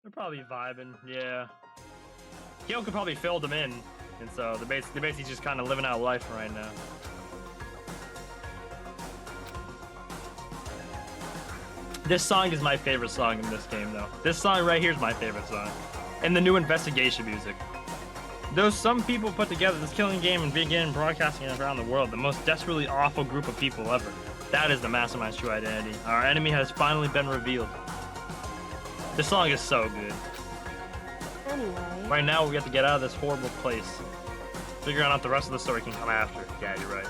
They're probably vibing, yeah. Kyo could probably fill them in, and so they're basically just kind of living out life right now. This song is my favorite song in this game, though. This song right here is my favorite song. And the new investigation music. Though some people put together this killing game and begin broadcasting it around the world, the most desperately awful group of people ever. That is the Mastermind's true identity. Our enemy has finally been revealed. This song is so good. Anyway. Right now, we have to get out of this horrible place. Figuring out the rest of the story can come after. Yeah, you're right.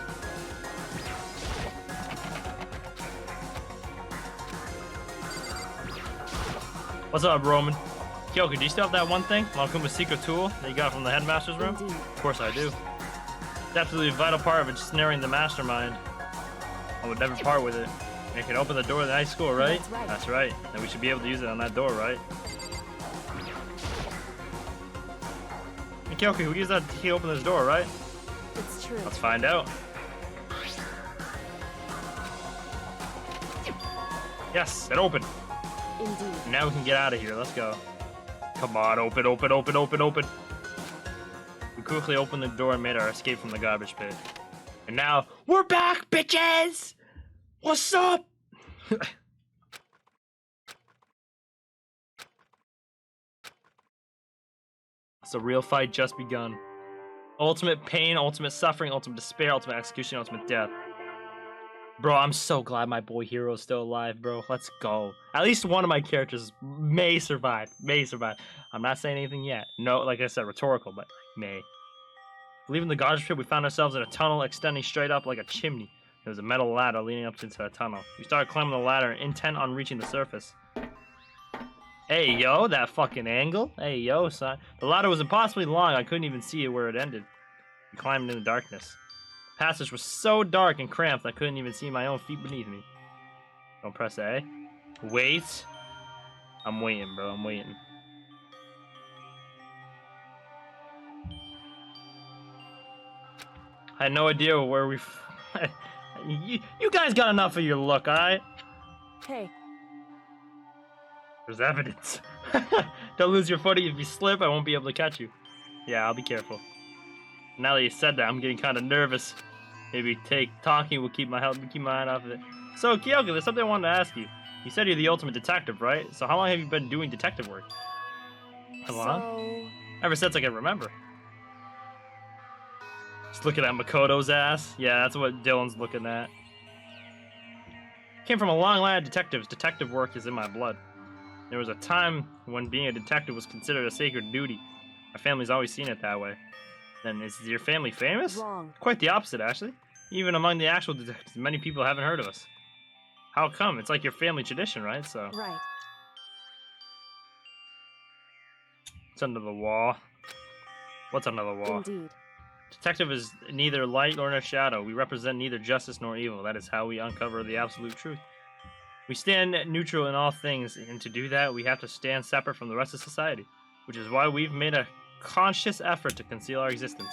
What's up, Roman? Kyoko, do you still have that one thing? Monkuma's secret tool that you got from the headmaster's room? Indeed. Of course I do. It's absolutely a vital part of ensnaring the mastermind. I would never part with it. And it can open the door to the high school, right? That's right. That's right. Then we should be able to use it on that door, right? Hey, Kyoko, we use that key to open this door, right? It's true. Let's find out. Yes, it opened. Indeed. Now we can get out of here. Let's go. Come on, open, open, open, open, open. We quickly opened the door and made our escape from the garbage pit. And now, we're back, bitches! What's up? It's a real fight just begun. Ultimate pain, ultimate suffering, ultimate despair, ultimate execution, ultimate death. Bro, I'm so glad my boy Hero's still alive, bro. Let's go. At least one of my characters may survive. May survive. I'm not saying anything yet. No, like I said, rhetorical, but may. Leaving the garbage pit, we found ourselves in a tunnel extending straight up like a chimney. There was a metal ladder leading up into the tunnel. We started climbing the ladder, intent on reaching the surface. Hey, yo, that fucking angle. Hey, yo, son. The ladder was impossibly long, I couldn't even see it where it ended. We climbed in the darkness. The passage was so dark and cramped, I couldn't even see my own feet beneath me. Don't press A. Wait. I'm waiting, bro. I'm waiting. I had no idea where we... you guys got enough of your look, alright? Hey. There's evidence. Don't lose your footing. If you slip, I won't be able to catch you. Yeah, I'll be careful. Now that you said that, I'm getting kind of nervous. Maybe talking will keep my mind off of it. So, Kyoko, there's something I wanted to ask you. You said you're the ultimate detective, right? So how long have you been doing detective work? How long? Ever since I can remember. Just looking at Makoto's ass. Yeah, that's what Dylan's looking at. Came from a long line of detectives. Detective work is in my blood. There was a time when being a detective was considered a sacred duty. My family's always seen it that way. Then is your family famous? Wrong. Quite the opposite, actually. Even among the actual detectives, many people haven't heard of us. How come? It's like your family tradition, right? So. Right. It's under the wall. What's under the wall? Indeed. Detective is neither light nor a shadow. We represent neither justice nor evil. That is how we uncover the absolute truth. We stand neutral in all things, and to do that, we have to stand separate from the rest of society, which is why we've made a conscious effort to conceal our existence.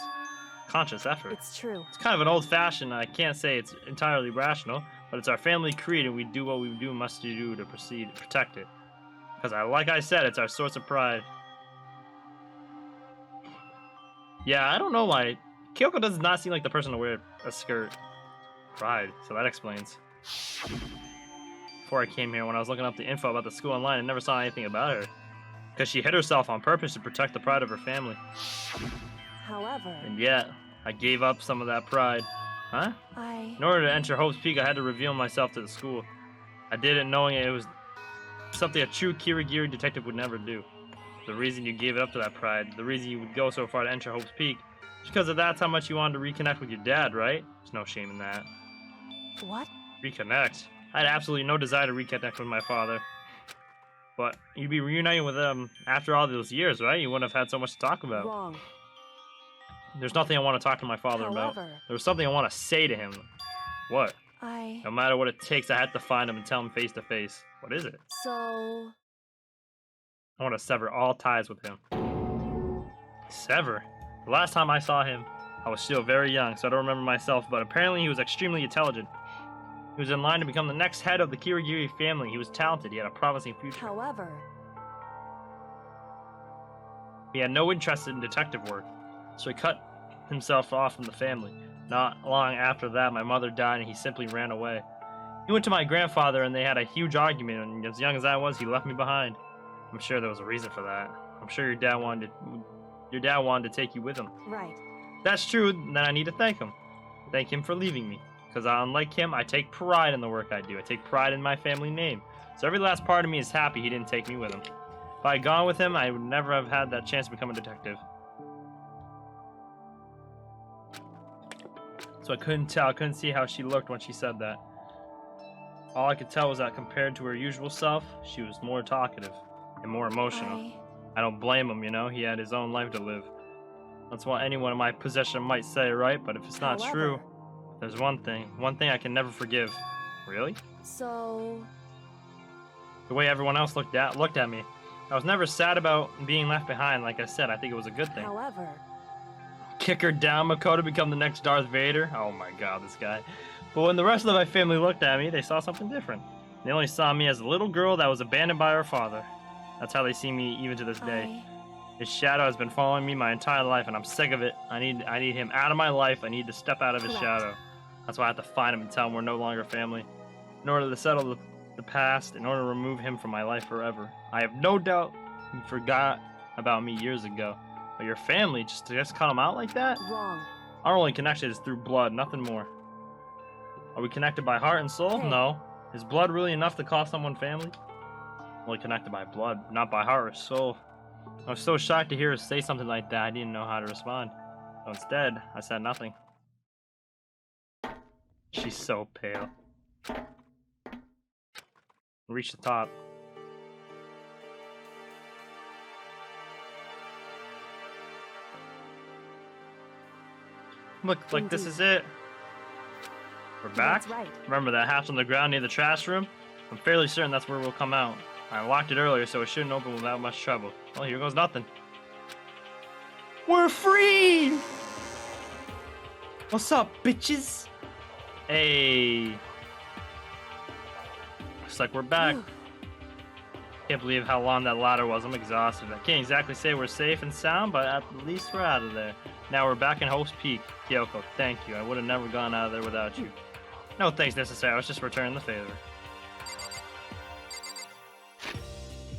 Conscious effort. It's true. It's kind of an old-fashioned, I can't say it's entirely rational, but it's our family creed, and we do what we must do to protect it. Because, like I said, it's our source of pride. Yeah, I don't know why. Kyoko does not seem like the person to wear a skirt. Pride, so that explains. Before I came here, when I was looking up the info about the school online, I never saw anything about her. Because she hid herself on purpose to protect the pride of her family. However... And yet, I gave up some of that pride. Huh? In order to enter Hope's Peak, I had to reveal myself to the school. I did it knowing it was something a true Kirigiri detective would never do. The reason you gave it up to that pride, the reason you would go so far to enter Hope's Peak, is because of that's how much you wanted to reconnect with your dad, right? There's no shame in that. What? Reconnect? I had absolutely no desire to reconnect with my father. But you'd be reuniting with him after all those years, right? You wouldn't have had so much to talk about. Wrong. There's nothing I want to talk to my father about. There was something I want to say to him. What? No matter what it takes, I have to find him and tell him face to face. What is it? So... I want to sever all ties with him. Sever? The last time I saw him, I was still very young, so I don't remember myself, but apparently he was extremely intelligent. He was in line to become the next head of the Kirigiri family. He was talented. He had a promising future. However... He had no interest in detective work, so he cut himself off from the family. Not long after that, my mother died and he simply ran away. He went to my grandfather and they had a huge argument, and as young as I was, he left me behind. I'm sure there was a reason for that. I'm sure your dad wanted to take you with him. Right. That's true, then I need to thank him. Thank him for leaving me. Because unlike him, I take pride in the work I do. I take pride in my family name. So every last part of me is happy he didn't take me with him. If I had gone with him, I would never have had that chance to become a detective. So I couldn't tell. I couldn't see how she looked when she said that. All I could tell was that compared to her usual self, she was more talkative and more emotional. I don't blame him, you know. He had his own life to live. That's what anyone in my possession might say, right? But if it's not true, there's one thing I can never forgive. Really? So... The way everyone else looked at me. I was never sad about being left behind. Like I said, I think it was a good thing. However... Kick her down, Makoto, become the next Darth Vader? Oh my god, this guy. But when the rest of my family looked at me, they saw something different. They only saw me as a little girl that was abandoned by her father. That's how they see me even to this day. His shadow has been following me my entire life, and I'm sick of it. I need him out of my life. I need to step out of his shadow. That's why I have to find him and tell him we're no longer family. In order to settle the past, in order to remove him from my life forever. I have no doubt he forgot about me years ago. But your family, just cut him out like that? Wrong. Our only connection is through blood, nothing more. Are we connected by heart and soul? Hey. No. Is blood really enough to call someone family? Only connected by blood, not by heart or soul. I was so shocked to hear her say something like that, I didn't know how to respond. So instead, I said nothing. She's so pale. Reach the top. Look, like this is it. We're back? That's right. Remember that hatch on the ground near the trash room? I'm fairly certain that's where we'll come out. I locked it earlier, so it shouldn't open without much trouble. Well, here goes nothing. We're free! What's up, bitches? Hey. Looks like we're back. Can't believe how long that ladder was. I'm exhausted. I can't exactly say we're safe and sound, but at least we're out of there. Now we're back in Hope's Peak. Kyoko, thank you. I would have never gone out of there without you. No thanks necessary. I was just returning the favor.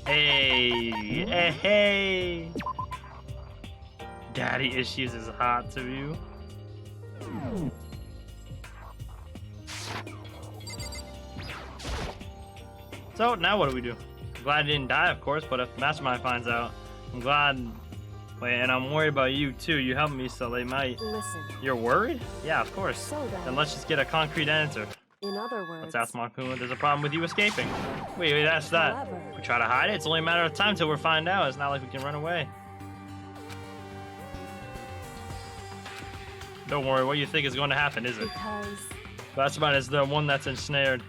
Hey, hey, hey. Daddy issues is hot to you. So now what do we do? I'm glad I didn't die, of course, but if the Mastermind finds out, I'm glad. Wait, and I'm worried about you too. You helped me, so they might. Listen. You're worried? Yeah, of course. So then let's just get a concrete answer. In other words... Let's ask Makuma. There's a problem with you escaping. Wait, that's that. However, We try to hide it. It's only a matter of time till we find out. It's not like we can run away. Don't worry. What you think is going to happen, is it? because... Mastermind is the one that's ensnared.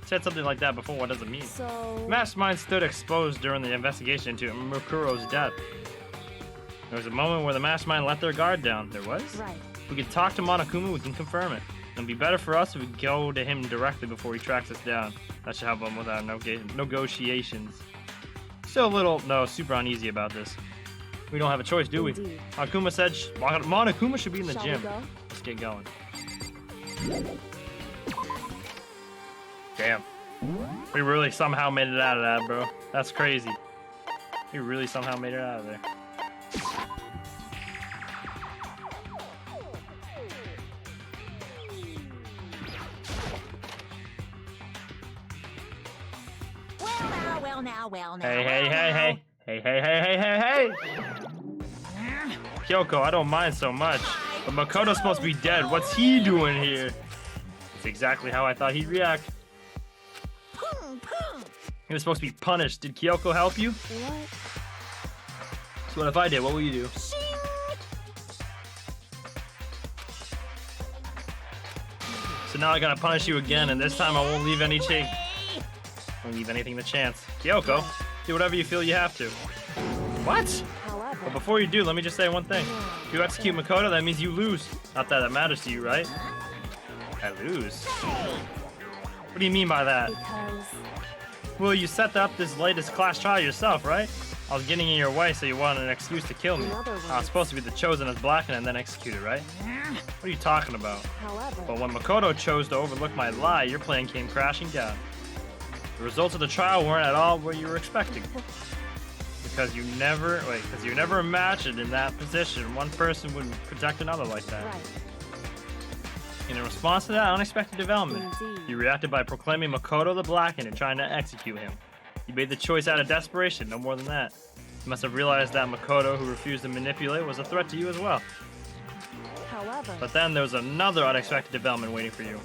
Said something like that before. What does it mean? So... Mastermind stood exposed during the investigation into Mukuro's death. There was a moment where the Mastermind let their guard down. There was? Right. If we could talk to Monokuma, we can confirm it. It'd be better for us if we go to him directly before he tracks us down. That should help him with our negotiations. Still a little, no, super uneasy about this. We don't have a choice, do we? Indeed. Monokuma said Monokuma should be in the Shall gym. we go? Let's get going. Damn. We really somehow made it out of that, bro. That's crazy. We really somehow made it out of there. Well now. Hey. Hey. Kyoko, I don't mind so much. But Makoto's supposed to be dead. What's he doing here? That's exactly how I thought he'd react. He was supposed to be punished. Did Kyoko help you? What? So what if I did? What will you do? So now I gotta punish you again, and this time I won't leave any chance. Won't leave anything to chance. Kyoko, do whatever you feel you have to. What? However... But before you do, let me just say one thing. If you execute Makoto, that means you lose. Not that matters to you, right? I lose? What do you mean by that? Because... Well, you set up this latest class trial yourself, right? I was getting in your way, so you wanted an excuse to kill me. In other I was words- supposed to be the chosen as Blackened and then executed, right? What are you talking about? However, But when Makoto chose to overlook my lie, your plan came crashing down. The results of the trial weren't at all what you were expecting. Because you never imagined in that position one person would protect another like that. right, And in response to that unexpected development, indeed. you reacted by proclaiming Makoto the Blackened and trying to execute him. You made the choice out of desperation, no more than that. You must have realized that Makoto, who refused to manipulate, was a threat to you as well. However, But then there was another unexpected development waiting for you.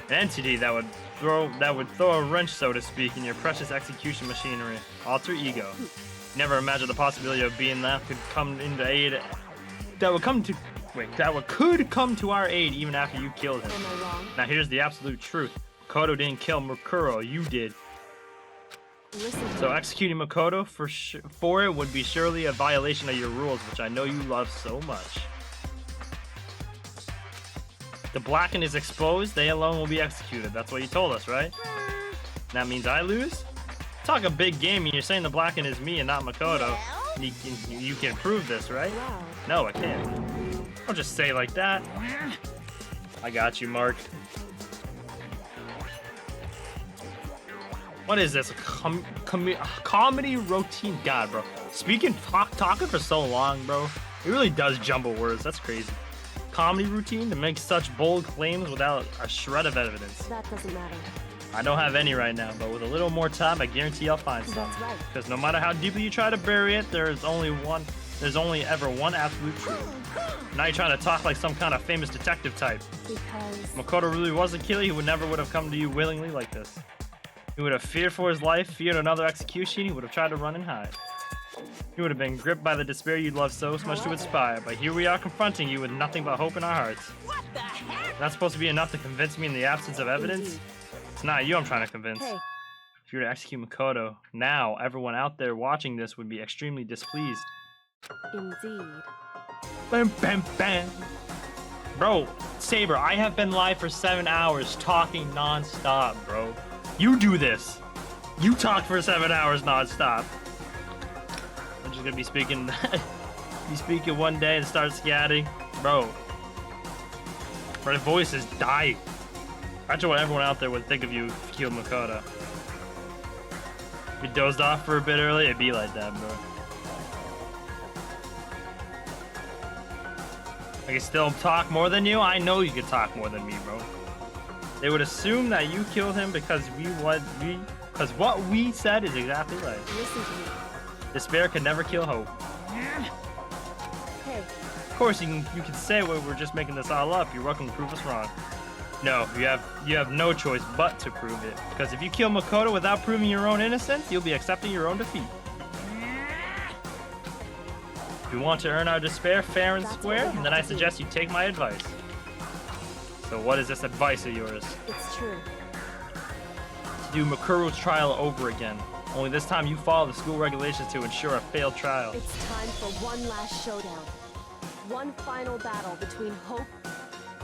An entity that would throw a wrench, so to speak, in your precious execution machinery. Alter ego. You never imagined the possibility of being that could come into aid. Could come to our aid even after you killed him. am I wrong? Now here's the absolute truth. Makoto didn't kill Mukuro, you did. Listen to So me. executing Makoto for it would be surely a violation of your rules, which I know you love so much. The Blackened is exposed, they alone will be executed. That's what you told us, right? That means I lose? Talk a big game and you're saying the Blackened is me and not Makoto. You can prove this, right? Wow. No, I can't. Don't just say it like that. I got you, Mark. What is this? A comedy routine? God, bro. Talking for so long, bro. It really does jumble words. That's crazy. Comedy routine to make such bold claims without a shred of evidence. That doesn't matter. I don't have any right now, but with a little more time, I guarantee I'll find some. That's right. Because no matter how deeply you try to bury it, there's only ever one absolute truth. Now you're trying to talk like some kind of famous detective type. Because Makoto really was a killer, he would never have come to you willingly like this. He would have feared for his life, feared another execution, he would have tried to run and hide. He would have been gripped by the despair you love so much to inspire, but here we are confronting you with nothing but hope in our hearts. What the heck? That's supposed to be enough to convince me in the absence of evidence? Indeed. It's not you I'm trying to convince. Hey, If you were to execute Makoto, now everyone out there watching this would be extremely displeased. indeed. Bam, bam, bam. Bro, Saber, I have been live for 7 hours talking non-stop, bro. You do this. You talk for 7 hours non-stop. I'm just gonna be speaking one day and start scatting. Bro. My voice is dying. Imagine what everyone out there would think of you if you killed Makoto. If you dozed off for a bit early, it'd be like that, bro. I can still talk more than you? I know you can talk more than me, bro. They would assume that you killed him because what we said is exactly right. Listen to me. Despair can never kill hope. Hey, Of course, you can say we're just making this all up. You're welcome to prove us wrong. No, you have no choice but to prove it. Because if you kill Makoto without proving your own innocence, you'll be accepting your own defeat. If you want to earn our despair fair and That's what square, we have then I to do. suggest you take my advice. So what is this advice of yours? it's true. To do Makuro's trial over again. Only this time you follow the school regulations to ensure a failed trial. It's time for one last showdown. One final battle between hope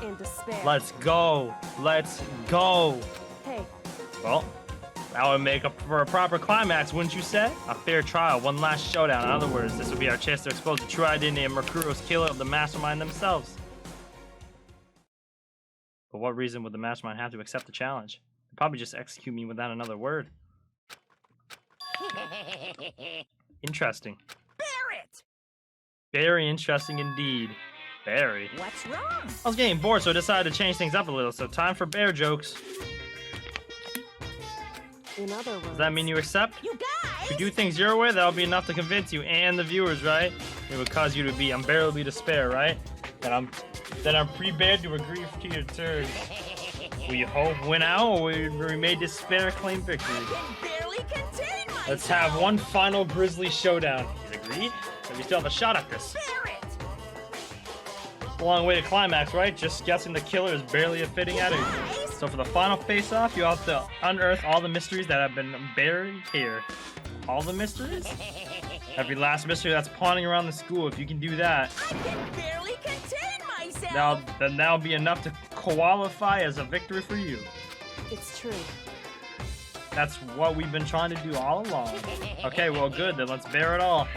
and despair. Let's go. Let's go. Hey, Well, that would make up for a proper climax, wouldn't you say? A fair trial, one last showdown. In other words, this would be our chance to expose the true identity of Makuro's killer of the mastermind themselves. For what reason would the mastermind have to accept the challenge? They'd probably just execute me without another word. Interesting. Barrett! Very interesting indeed. Very. What's wrong? I was getting bored, so I decided to change things up a little. So time for bear jokes. in other words. Does that mean you accept? You guys! If you do things your way, that'll be enough to convince you and the viewers, right? It would cause you to be unbearably despair, right? Then I'm prepared to agree to your terms. Will you hope win out, or will we may despair claim victory? I can barely contain myself! Let's have one final grisly showdown. You agreed? So we still have a shot at this. Barrett! It's a long way to climax, right? Just guessing the killer is barely a fitting attitude. So for the final face-off, you have to unearth all the mysteries that have been buried here. All the mysteries? Every last mystery that's pawning around the school. If you can do that, I can barely contain myself! then that'll be enough to qualify as a victory for you. It's true. That's what we've been trying to do all along. Okay, well, good. Then let's bear it all.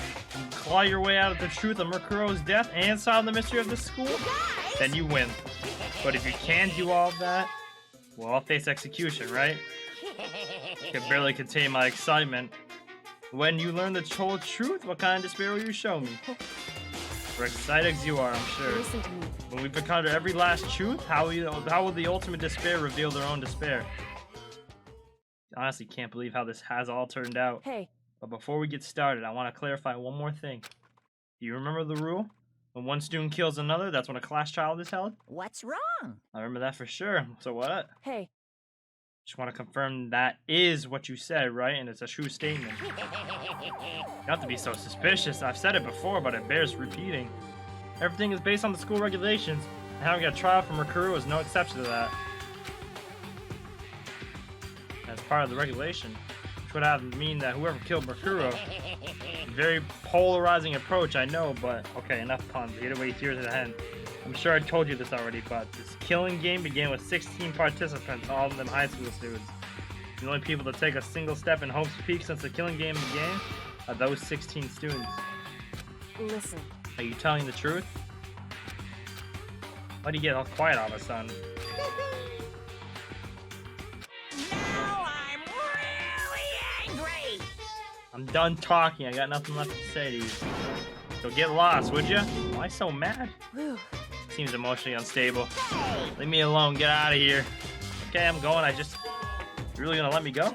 Claw your way out of the truth of Mercuro's death and solve the mystery of the school. Then you win. But if you can't do all of that, well, I'll face execution, right? I can barely contain my excitement. When you learn the whole truth, what kind of despair will you show me? For excited as you are, I'm sure. Listen to me. When we've encountered every last truth, how will the ultimate despair reveal their own despair? Honestly, can't believe how this has all turned out. Hey. But before we get started, I want to clarify one more thing. Do you remember the rule? When one student kills another, that's when a class trial is held? What's wrong? I remember that for sure. So what? Hey. Just want to confirm that is what you said, right? And it's a true statement. Not to be so suspicious. I've said it before, but it bears repeating. Everything is based on the school regulations, and having a trial for Mercuru is no exception to that. As part of the regulation, which would have to mean that whoever killed Mercuru, very polarizing approach, I know, but okay, enough puns. We gotta wait here to the end. I'm sure I told you this already, but this killing game began with 16 participants, all of them high school students. The only people to take a single step in Hope's Peak since the killing game began are those 16 students. Listen. Are you telling the truth? Why do you get all quiet all of a sudden? Now I'm really angry. I'm done talking. I got nothing left to say to you. So get lost, would you? Why so mad? Whew. Seems emotionally unstable. Leave me alone. Get out of here. Okay, I'm going. You really gonna let me go?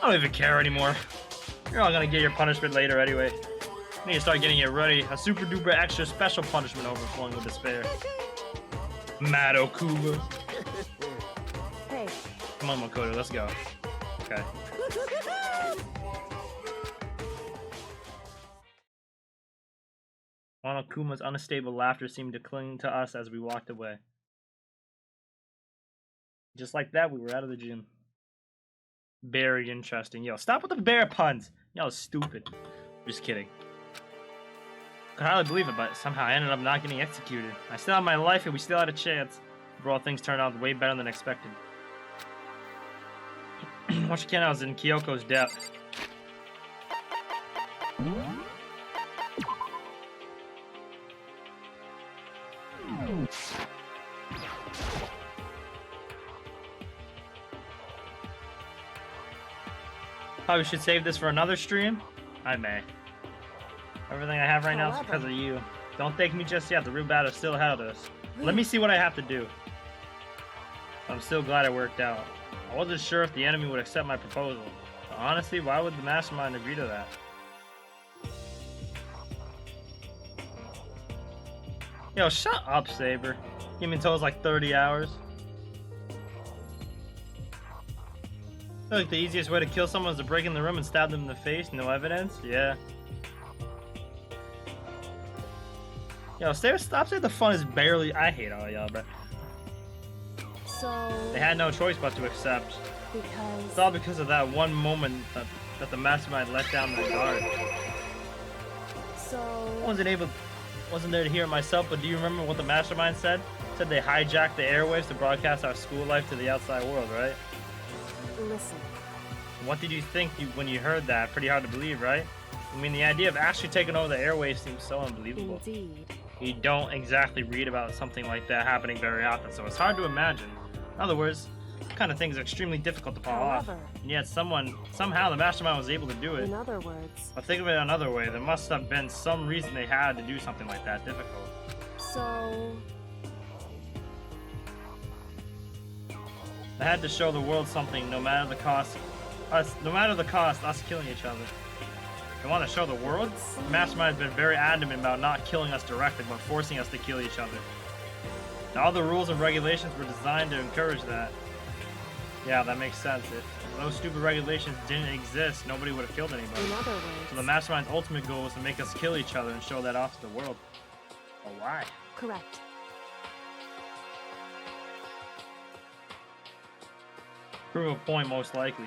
I don't even care anymore. You're all gonna get your punishment later anyway. I need to start getting it ready. A super duper extra special punishment overflowing with despair. Mad Okuba. Hey. Come on, Makoto, let's go. Okay. Okuma's unstable laughter seemed to cling to us as we walked away. Just like that, we were out of the gym. Very interesting. Yo, stop with the bear puns. Y'all stupid. Just kidding. Could hardly believe it, but somehow I ended up not getting executed. I still had my life and we still had a chance. Overall, things turned out way better than expected. Once again, I was in Kyoko's debt. Probably should save this for another stream. I may. Everything I have right now is because of you. Don't thank me just yet. The real battle still ahead of us. Let me see what I have to do. I'm still glad it worked out. I wasn't sure if the enemy would accept my proposal. But honestly, why would the mastermind agree to that? Yo, shut up, Saber. Give me until it's like 30 hours. I feel like the easiest way to kill someone is to break in the room and stab them in the face, no evidence? Yeah. Yo, stop saying the fun is barely. I hate all y'all, but. So. They had no choice but to accept. Because. It's all because of that one moment that the mastermind let down their guard. So. Wasn't there to hear it myself, but do you remember what the mastermind said? Said they hijacked the airwaves to broadcast our school life to the outside world, right? Listen. What did you think when you heard that? Pretty hard to believe, right? I mean, the idea of actually taking over the airwaves seems so unbelievable. Indeed. You don't exactly read about something like that happening very often, so it's hard to imagine. In other words, this kind of thing is extremely difficult to pull off. And yet somehow the mastermind was able to do it. In other words. But think of it another way. There must have been some reason they had to do something like that difficult. So. They had to show the world something, no matter the cost. Us killing each other. They want to show the world? The mastermind has been very adamant about not killing us directly, but forcing us to kill each other. Now, all the rules and regulations were designed to encourage that. Yeah, that makes sense. If those stupid regulations didn't exist, nobody would have killed anybody. In other words. So the mastermind's ultimate goal was to make us kill each other and show that off to the world. But why? Correct. Prove a point, most likely.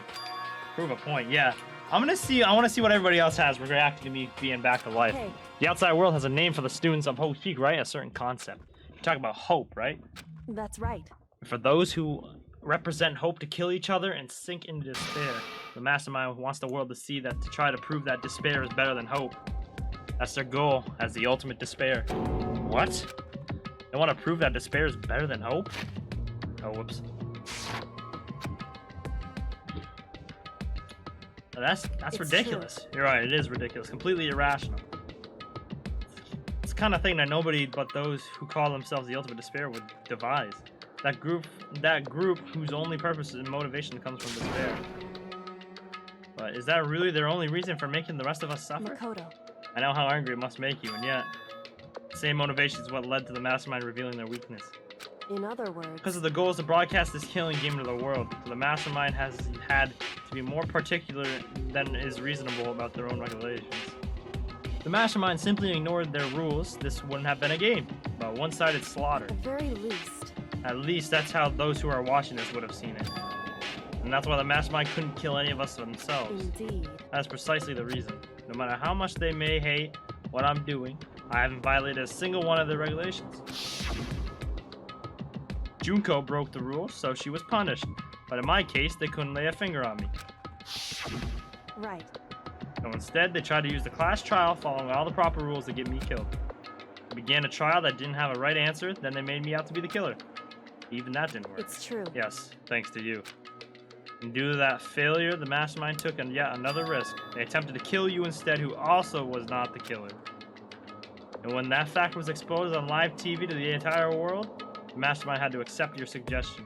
Prove a point, yeah. I want to see what everybody else has reacting to me being back to life. Hey. The outside world has a name for the students of Hope's Peak, right? A certain concept. You talk about hope, right? That's right. For those who represent hope to kill each other and sink into despair. The mastermind wants the world to see that, to try to prove that despair is better than hope. That's their goal, as the ultimate despair. What? They want to prove that despair is better than hope? Oh, whoops. That's It's ridiculous. true. You're right, it is ridiculous. Completely irrational. It's the kind of thing that nobody but those who call themselves the ultimate despair would devise. That group whose only purpose and motivation comes from despair. But is that really their only reason for making the rest of us suffer? Makoto. I know how angry it must make you, and yet, the same motivation is what led to the mastermind revealing their weakness. In other words, Because of the goal is to broadcast this killing game to the world, so the mastermind has had to be more particular than is reasonable about their own regulations. If the mastermind simply ignored their rules, this wouldn't have been a game, but a one-sided slaughter. at the very least, At least that's how those who are watching this would have seen it. And that's why the mastermind couldn't kill any of us themselves. indeed. That's precisely the reason. No matter how much they may hate what I'm doing, I haven't violated a single one of their regulations. Junko broke the rules, so she was punished. But in my case, they couldn't lay a finger on me. Right. So instead, they tried to use the class trial following all the proper rules to get me killed. They began a trial that didn't have a right answer, then they made me out to be the killer. Even that didn't work. It's true. Yes, thanks to you. And due to that failure, the mastermind took yet another risk. They attempted to kill you instead, who also was not the killer. And when that fact was exposed on live TV to the entire world, the mastermind had to accept your suggestion.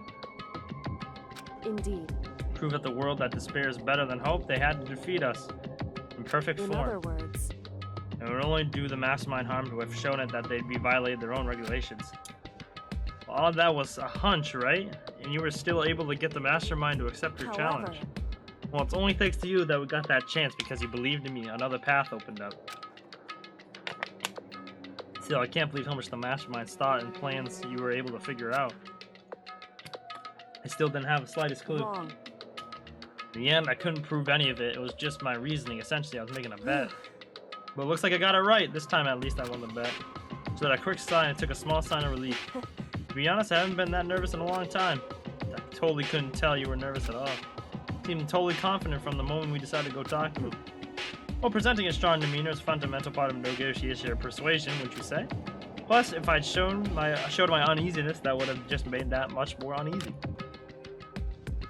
Indeed. Prove that the world that despair is better than hope, they had to defeat us in perfect In form. other words, And it would only do the mastermind harm to have shown it that they'd be violated their own regulations. All of that was a hunch, right? And you were still able to get the mastermind to accept your however, challenge. Well, it's only thanks to you that we got that chance because you believed in me. Another path opened up. Still, I can't believe how much the mastermind's thought and plans you were able to figure out. I still didn't have the slightest clue. wrong. In the end, I couldn't prove any of it. It was just my reasoning. Essentially, I was making a bet. But it looks like I got it right. This time, at least, I won the bet. So that a quick sigh and took a small sign of relief. To be honest, I haven't been that nervous in a long time. I totally couldn't tell you were nervous at all. Seemed totally confident from the moment we decided to go talk to him. Well, presenting a strong demeanor is a fundamental part of negotiation or persuasion, wouldn't you say? Plus, if I'd showed my uneasiness, that would have just made that much more uneasy.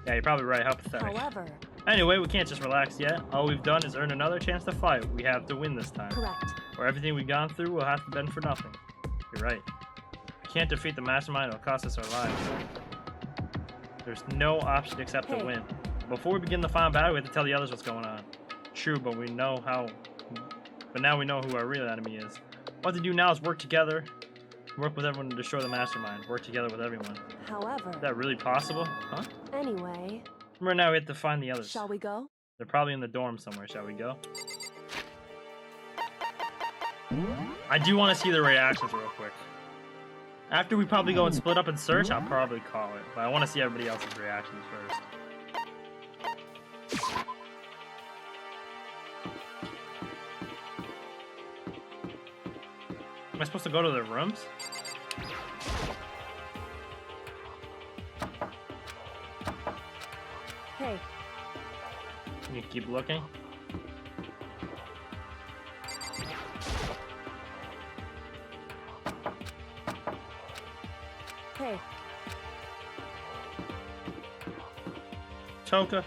Yeah, you're probably right. How pathetic. However, Anyway, we can't just relax yet. All we've done is earn another chance to fight. We have to win this time. correct. Or everything we've gone through will have to bend for nothing. You're right. We can't defeat the mastermind. It'll cost us our lives. There's no option except to Hey. win. Before we begin the final battle, we have to tell the others what's going on. True, but we know how. But now we know who our real enemy is. What to do now is work together. Work with everyone to destroy the mastermind. Work together with everyone. However, Is that really possible? Huh? anyway, Remember now we have to find the others. shall we go? They're probably in the dorm somewhere. Shall we go? I do want to see their reactions real quick. After we probably go and split up and search, I'll probably call it. But I want to see everybody else's reactions first. Am I supposed to go to their rooms? Hey, You keep looking. hey, Toka.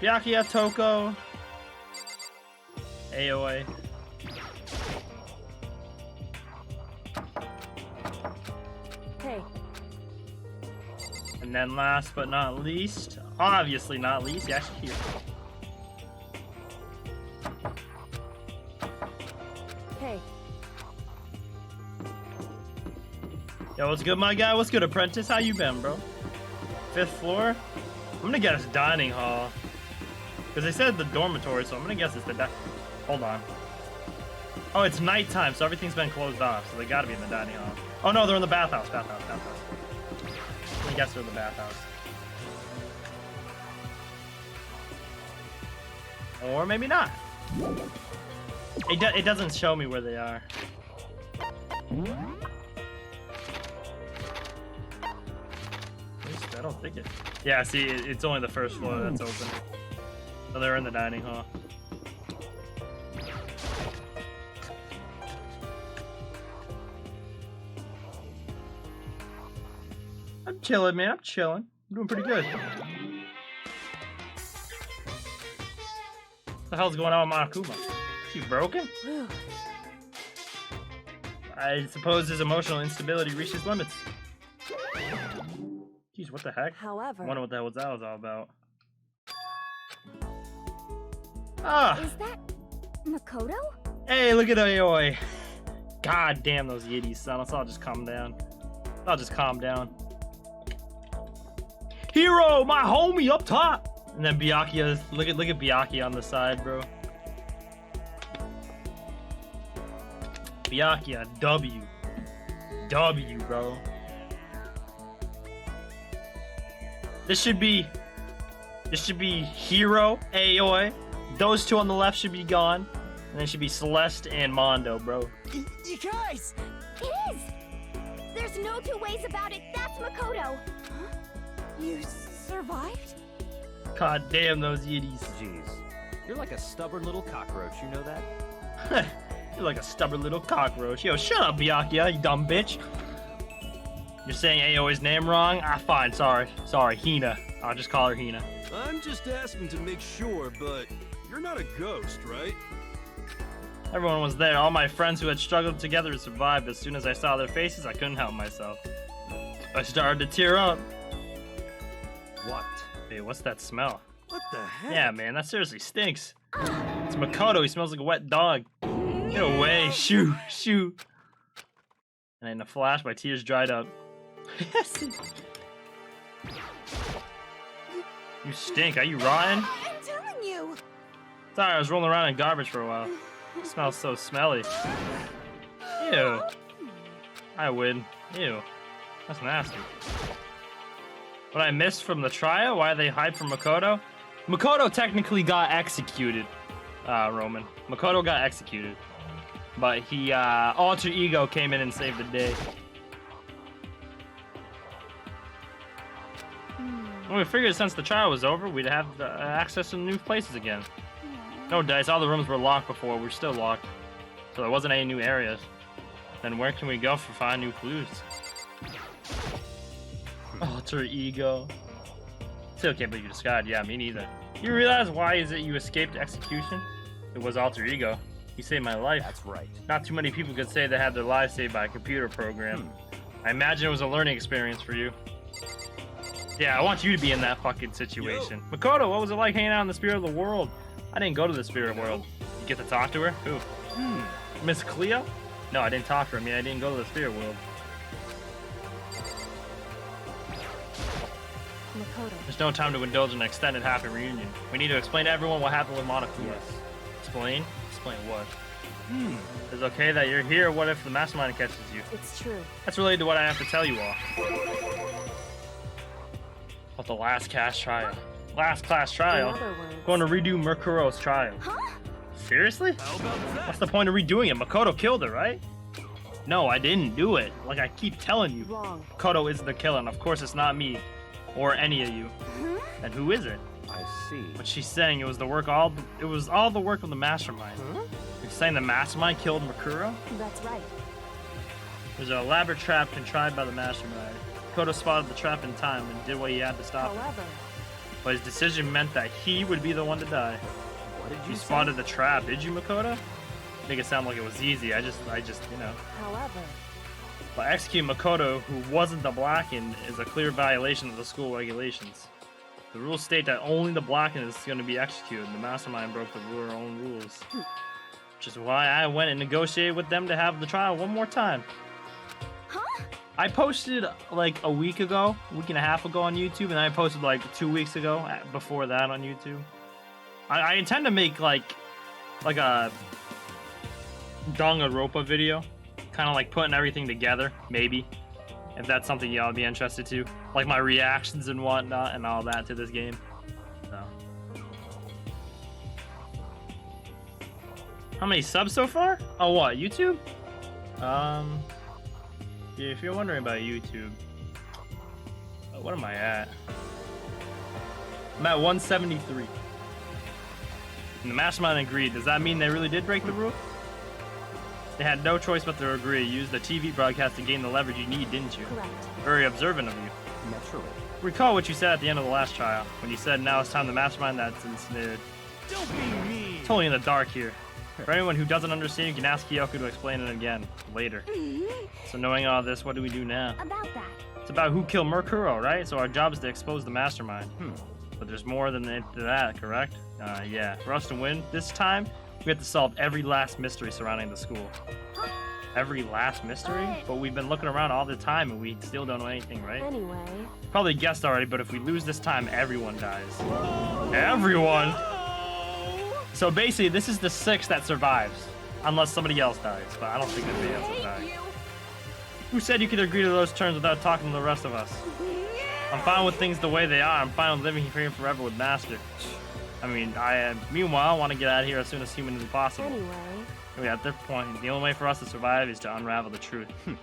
Byakuya Toko. AOA. hey, And then last but not least, obviously not least, Yashihiro. hey. Yo, what's good, my guy? What's good, apprentice? How you been, bro? 5th floor? I'm gonna guess dining hall. Because they said the dormitory, so I'm gonna guess it's the Hold on. Oh, it's nighttime, so everything's been closed off, so they gotta be in the dining hall. Oh no, they're in the bathhouse, bathhouse. I guess they're in the bathhouse. Or maybe not. It doesn't show me where they are. Where's actually. I don't think it. Yeah, see, it's only the first floor that's open. So they're in the dining hall. I'm chilling, man. I'm chilling. I'm doing pretty good. What the hell's going on with Monokuma? Is he broken? I suppose his emotional instability reached his limits. Jeez, what the heck? However, I wonder what the hell that was all about. Ah! Is that Makoto? Hey, look at Aoi. God damn those yiddies, son. Let's all just calm down. I'll just calm down. Hero, my homie up top! And then Byakuya, look at Byakuya on the side, bro. Byakuya, W, bro. This should be Hero, Aoi. Those two on the left should be gone. And then it should be Celeste and Mondo, bro. You guys! It is! There's no two ways about it. That's Makoto. you survived? God damn those yiddies. Jeez, you're like a stubborn little cockroach, you know that? You're like a stubborn little cockroach. Yo, shut up, Byakuya, you dumb bitch. You're saying Aoi's name wrong? Ah, fine, sorry. Sorry, Hina. I'll just call her Hina. I'm just asking to make sure, but you're not a ghost, right? Everyone was there. All my friends who had struggled together survived. As soon as I saw their faces, I couldn't help myself. I started to tear up. What? Hey, what's that smell? What the heck? Yeah, man, that seriously stinks. It's Makoto. He smells like a wet dog. Get away. Shoo, shoo. And in a flash, my tears dried up. You stink. Are you rotten? I'm telling you. Sorry, I was rolling around in garbage for a while. It smells so smelly. Ew. I win. Ew. That's nasty. What I missed from the trial? Why they hyped for Makoto? Makoto technically got executed, Roman. Makoto got executed. But he, alter ego came in and saved the day. Well, we figured since the trial was over, we'd have access to new places again. No dice, all the rooms were locked before, we're still locked. So there wasn't any new areas. Then where can we go for find new clues? Alter ego. Still can't believe you discarded. Yeah, me neither. You realize why is it you escaped execution? It was alter ego. You saved my life. That's right. Not too many people could say they had their lives saved by a computer program. I imagine it was a learning experience for you. Yeah, I want you to be in that fucking situation. Yo. Makoto, what was it like hanging out in the spirit of the world? I didn't go to the spirit world. You get to talk to her? Who? Miss Cleo? No, I didn't talk to her. I mean, I didn't go to the spirit world. Makoto. There's no time to indulge in an extended happy reunion. We need to explain to everyone what happened with Monokuma. Yes. Explain? Explain what? It's okay that you're here. What if the mastermind catches you? It's true. That's related to what I have to tell you all. About the last class trial. Last class trial? In other words. Going to redo Mercuro's trial. Huh? Seriously? How about that? What's the point of redoing it? Makoto killed her, right? No, I didn't do it. Like I keep telling you. Wrong. Makoto is the killer, and of course it's not me. Or any of you. And who is it? I see. But she's saying it was the work all the work of the mastermind. You're saying the mastermind killed Mercuro? That's right. There's an elaborate trap contrived by the mastermind. Makoto spotted the trap in time and did what he had to stop it. However, But his decision meant that he would be the one to die. What did You you say? spotted the trap, did you, Makoto? Make it sound like it was easy. I just, you know. however, But executing Makoto, who wasn't the Blackened, is a clear violation of the school regulations. The rules state that only the Blackened is going to be executed. The mastermind broke her own rules. Which is why I went and negotiated with them to have the trial one more time. Huh? I posted like a week and a half ago on YouTube, and I posted like 2 weeks ago before that on YouTube. I intend to make like a Danganronpa video, kind of like putting everything together, maybe, if that's something y'all would be interested to, like my reactions and whatnot and all that to this game. So. How many subs so far? Oh, what, YouTube? Yeah, if you're wondering about YouTube, What am I at? I'm at 173. And the mastermind agreed. Does that mean they really did break the rule? They had no choice but to agree. You used the TV broadcast to gain the leverage you need, didn't you? Correct. Very observant of you. Naturally. Recall what you said at the end of the last trial, when you said now it's time to mastermind that's ensnared. Don't be mean. Totally in the dark here. For anyone who doesn't understand, you can ask Kyoko to explain it again, later. So knowing all this, what do we do now? About that. It's about who killed Mercuro, right? So our job is to expose the mastermind. But there's more than that, correct? Yeah. For us to win, this time, we have to solve every last mystery surrounding the school. Every last mystery? But we've been looking around all the time and we still don't know anything, right? Anyway. Probably guessed already, but if we lose this time, everyone dies. Everyone? So basically, this is the 6 that survives. Unless somebody else dies, but I don't think anybody else will die. Who said you could agree to those terms without talking to the rest of us? I'm fine with things the way they are. I'm fine with living here forever with Master. I mean, meanwhile, I want to get out of here as soon as humanly possible. Anyway. At this point, the only way for us to survive is to unravel the truth. In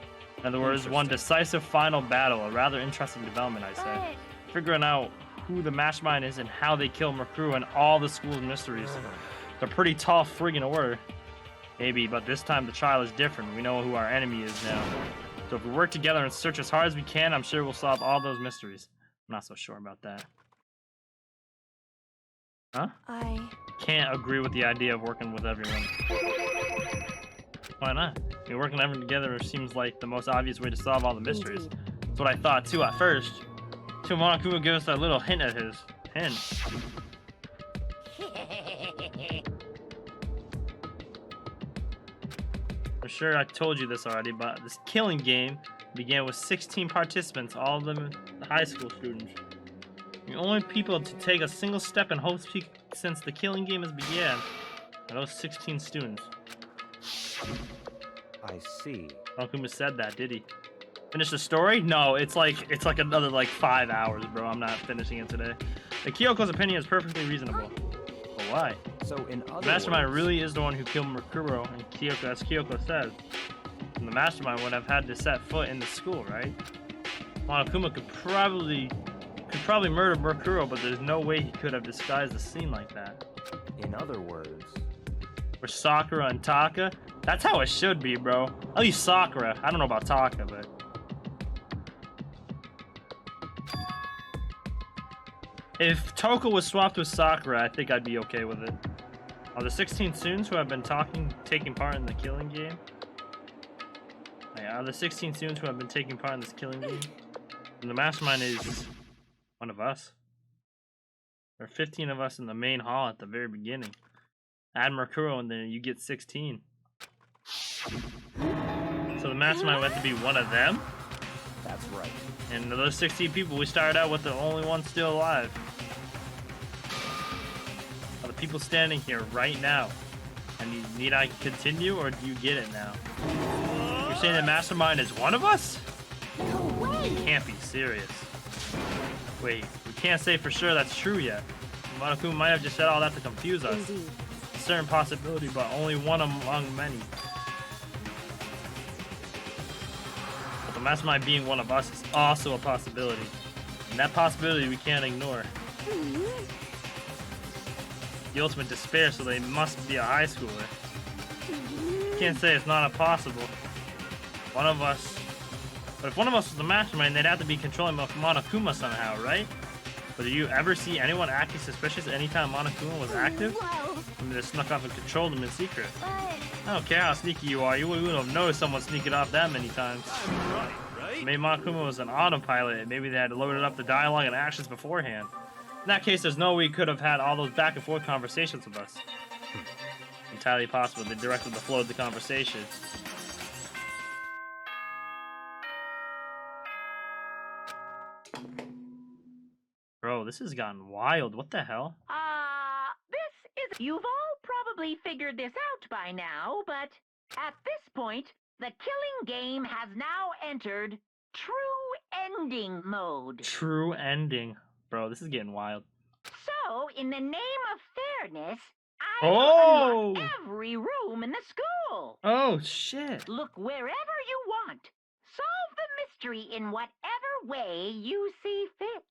other words, one decisive final battle, a rather interesting development, I say. Figuring out who the mastermind is and how they kill Mercuru and all the school's mysteries. They're pretty tall friggin' order. Maybe, but this time the trial is different. We know who our enemy is now. So if we work together and search as hard as we can, I'm sure we'll solve all those mysteries. I'm not so sure about that. Huh? I Can't agree with the idea of working with everyone. Why not? I mean, working everyone together seems like the most obvious way to solve all the mysteries. That's what I thought too at first. Till Monokuma gave us that little hint at his hint. For sure, I told you this already, but this killing game began with 16 participants, all of them high school students. The only people to take a single step in Hope's Peak since the killing game has began are those 16 students. I see. Monokuma said that, did he? Finish the story? No, it's like another like 5 hours, bro. I'm not finishing it today. The Kyoko's opinion is perfectly reasonable. But why? So in other The mastermind words, really is the one who killed Mercuro, and Kyoko, as Kyoko says. And the mastermind would have had to set foot in the school, right? Monokuma could probably murder Mercuro, but there's no way he could have disguised the scene like that. in other words, For Sakura and Taka, that's how it should be, bro. At least Sakura. I don't know about Taka, but if Toka was swapped with Sakura, I think I'd be okay with it. Are the 16 students who have been taking part in the killing game? Yeah, are the 16 students who have been taking part in this killing game? And the mastermind is one of us. There are 15 of us in the main hall at the very beginning. Add Mercuro and then you get 16. So the mastermind would have to be one of them? that's right. And those 16 people, we started out with the only one still alive. Are the people standing here right now? And need I continue, or do you get it now? You're saying the mastermind is one of us? No way! You can't be serious. Wait, we can't say for sure that's true yet. Monokuma might have just said all that to confuse us. indeed. A certain possibility, but only one among many. But the mastermind being one of us is also a possibility. And that possibility we can't ignore. The ultimate despair, so they must be a high schooler. Can't say it's not impossible. One of us. But if one of us was the mastermind, they'd have to be controlling Monokuma somehow, right? But did you ever see anyone acting suspicious anytime Monokuma was active? Well, I mean, they snuck off and controlled him in secret. but I don't care how sneaky you are, you wouldn't have noticed someone sneaking off that many times. I'm right, right? Maybe Monokuma was an autopilot, and maybe they had loaded up the dialogue and actions beforehand. In that case, there's no way he could have had all those back and forth conversations with us. Entirely possible they directed the flow of the conversation. Bro, this has gotten wild. What the hell? This is... You've all probably figured this out by now, but at this point, the killing game has now entered true ending mode. True ending. Bro, this is getting wild. So, in the name of fairness, I Oh! unlock every room in the school. Oh, shit. Look wherever you want. Solve the mystery in whatever way you see fit.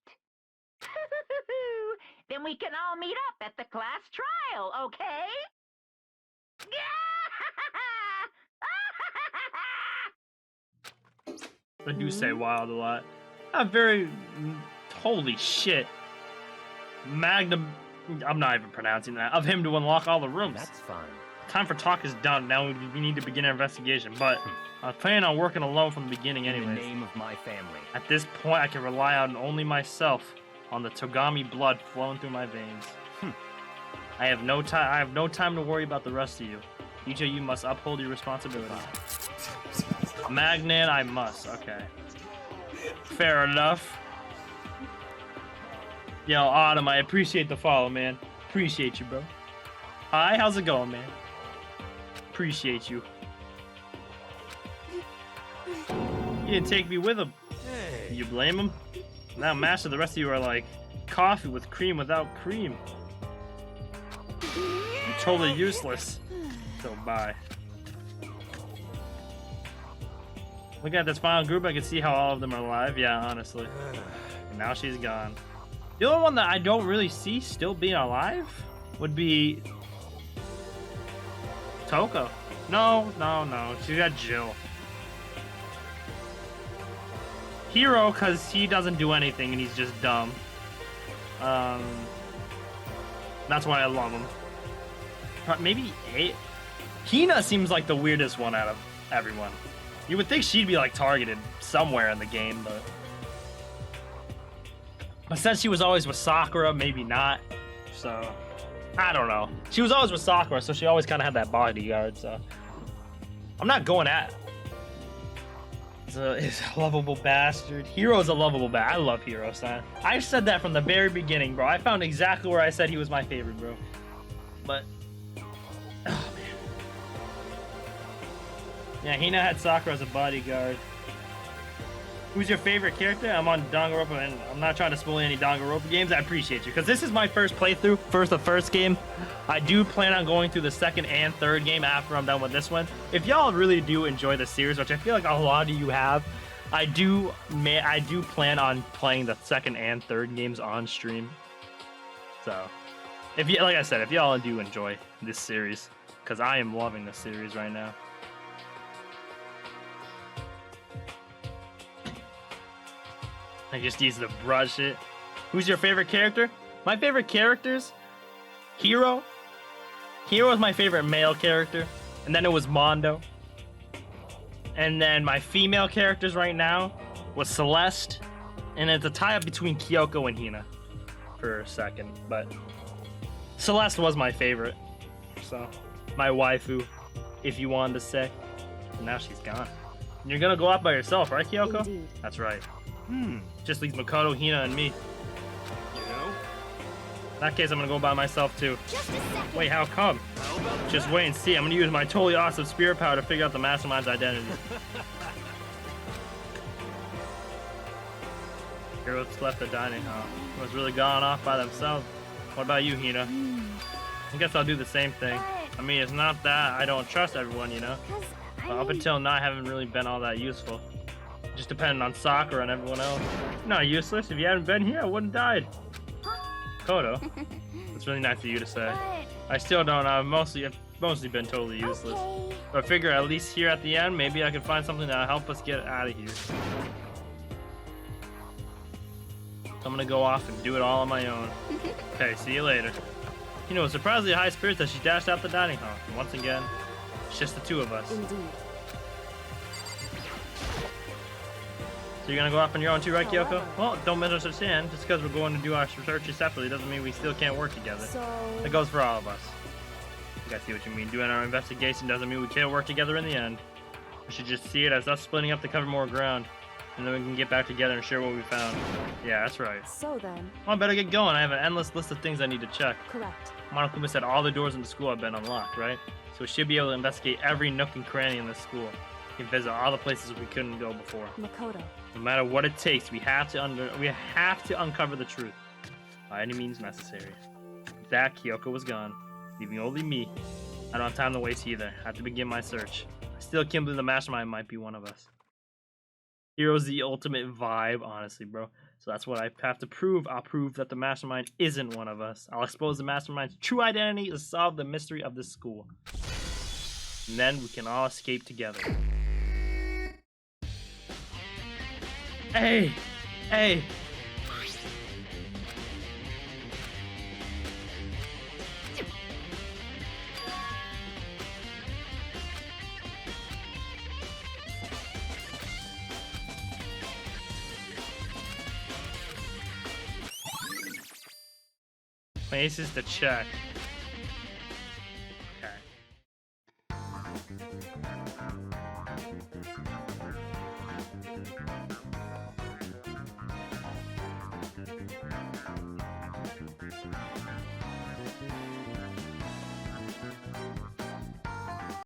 Then we can all meet up at the class trial, okay? I do say wild a lot. I'm very... Holy shit. Magnum... I'm not even pronouncing that. Of him to unlock all the rooms. That's fine. Time for talk is done. Now we need to begin our investigation. But I was planning on working alone from the beginning In anyways. the name of my family. At this point, I can rely on only myself, on the Togami blood flowing through my veins. I have no time to worry about the rest of you. Each of you must uphold your responsibilities. Magnan, I must. Okay. Fair enough. Yo, Autumn, I appreciate the follow, man. Appreciate you, bro. Hi, how's it going, man? Appreciate you. He didn't take me with him. Hey. You blame him? Now, Master, the rest of you are like coffee with cream without cream. You're totally useless. So bye. Looking at this final group, I can see how all of them are alive. Yeah, honestly. And now she's gone. The only one that I don't really see still being alive would be Toko. No. She got Jill. Hero, because he doesn't do anything and he's just dumb. That's why I love him. Maybe Hina seems like the weirdest one out of everyone. You would think she'd be like targeted somewhere in the game, but since she was always with Sakura, maybe not. So I don't know. She was always with Sakura, so she always kind of had that bodyguard. So I'm not going at. He's a lovable bastard. Hero's a lovable bastard. I love Hiro-san. I said that from the very beginning, bro. I found exactly where I said he was my favorite, bro. But oh man. Yeah, Hina had Sakura as a bodyguard. Who's your favorite character? I'm on Danganronpa, and I'm not trying to spoil any Danganronpa games. I appreciate you, because this is my first playthrough, the first game. I do plan on going through the second and third game after I'm done with this one. If y'all really do enjoy the series, which I feel like a lot of you have, I do plan on playing the second and third games on stream. So, if you, like I said, if y'all do enjoy this series, because I am loving this series right now. I just use the brush it. Who's your favorite character? My favorite characters? Hiro. Hiro is my favorite male character. And then it was Mondo. And then my female characters right now was Celeste. And it's a tie-up between Kyoko and Hina for a second. But Celeste was my favorite. So, my waifu, if you wanted to say. And now she's gone. You're gonna go out by yourself, right, Kyoko? Indeed. That's right. Just leaves Makoto, Hina, and me. You know? In that case, I'm gonna go by myself too. Just a second. Wait, how come? How about Just wait and see. I'm gonna use my totally awesome spirit power to figure out the mastermind's identity. Heroes left the dining hall. Was really gone off by themselves. What about you, Hina? I guess I'll do the same thing. I mean, it's not that I don't trust everyone, you know? Because But up until now, I haven't really been all that useful. Just depending on Sakura and everyone else. Not useless. If you hadn't been here, I wouldn't have died. Kodo. It's really nice of you to say. I still don't know. I've mostly been totally useless. Okay. But I figure at least here at the end, maybe I can find something that'll help us get out of here. So I'm gonna go off and do it all on my own. Okay, see you later. You know, surprisingly high spirits that she dashed out the dining hall. And once again, it's just the two of us. Indeed. So you're gonna go off on your own too, right, Kyoko? Well, don't misunderstand. Just because we're going to do our searches separately doesn't mean we still can't work together. So That goes for all of us. I see what you mean. Doing our investigation doesn't mean we can't work together in the end. We should just see it as us splitting up to cover more ground. And then we can get back together and share what we found. Yeah, that's right. so then, Well, I better get going. I have an endless list of things I need to check. correct. Monokuma said all the doors in the school have been unlocked, right? So we should be able to investigate every nook and cranny in this school. We can visit all the places we couldn't go before. Makoto. No matter what it takes, we have to uncover the truth by any means necessary. With that, Kyoko was gone, leaving only me. I don't have time to waste either. I have to begin my search. I still can't believe the mastermind might be one of us. Hero's the ultimate vibe, honestly, bro. So that's what I have to prove. I'll prove that the mastermind isn't one of us. I'll expose the mastermind's true identity to solve the mystery of this school. And then we can all escape together. Hey! Hey! Places to check.